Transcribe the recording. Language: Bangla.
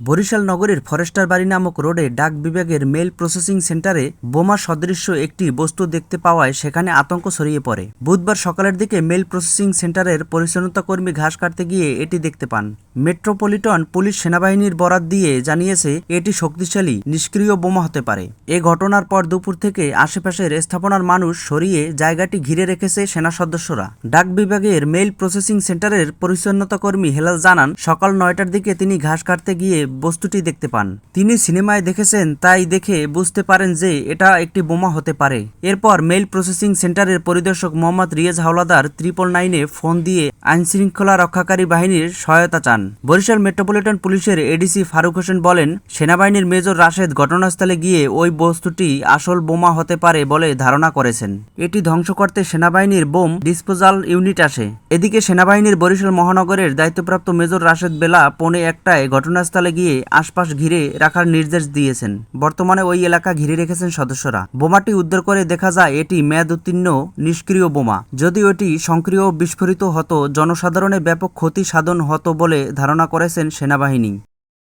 বরিশাল নগরীর ফরেস্টার বাড়ি নামক রোডে ডাক বিভাগের মেইল প্রসেসিং সেন্টারে বোমা সদৃশ্য একটি বস্তু দেখতে পাওয়ায় সেখানে আতঙ্ক ছড়িয়ে পড়ে। বুধবার সকালের দিকে মেইল প্রসেসিং সেন্টারের পরিচ্ছন্নতা কর্মী ঘাস কাটতে গিয়ে এটি দেখতে পান। মেট্রোপলিটন পুলিশ সেনাবাহিনীর বরাত দিয়ে জানিয়েছে এটি শক্তিশালী নিষ্ক্রিয় বোমা হতে পারে। এ ঘটনার পর দুপুর থেকে আশেপাশের স্থাপনার মানুষ সরিয়ে জায়গাটি ঘিরে রেখেছে সেনা সদস্যরা। ডাক বিভাগের মেইল প্রসেসিং সেন্টারের পরিচ্ছন্নতা কর্মী হেলাল জানান, সকাল 9টার দিকে তিনি ঘাস কাটতে গিয়ে বস্তুটি দেখতে পান। তিনি সিনেমায় দেখেছেন, তাই দেখে বুঝতে পারেন যে এটা একটি বোমা হতে পারে। এরপর মেইল প্রসেসিং সেন্টারের পরিদর্শক মোহাম্মদ রিয়াজ হাওলাদার 999-এ ফোন দিয়ে আইনশৃঙ্খলা রক্ষাকারী বাহিনীর সহায়তা চান। বরিশাল মেট্রোপলিটন পুলিশের এডিসি ফারুক হোসেন বলেন, সেনাবাহিনীর মেজর রাশেদ ঘটনাস্থলে গিয়ে ওই বস্তুটি আসল বোমা হতে পারে বলে ধারণা করেছেন। এটি ধ্বংস করতে সেনাবাহিনীর বোম ডিসপোজাল ইউনিট আসে। এদিকে সেনাবাহিনীর বরিশাল মহানগরের দায়িত্বপ্রাপ্ত মেজর রাশেদ বেলা 1:45-টায় ঘটনাস্থলে গিয়ে আশপাশ ঘিরে রাখার নির্দেশ দিয়েছেন। বর্তমানে ওই এলাকা ঘিরে রেখেছেন সদস্যরা। বোমাটি উদ্ধার করে দেখা যায় এটি মেয়াদ উত্তীর্ণ নিষ্ক্রিয় বোমা। যদি এটি সক্রিয় বিস্ফোরিত হতো জনসাধারণের ব্যাপক ক্ষতি সাধন হতো বলে ধারণা করেছেন সেনাবাহিনী।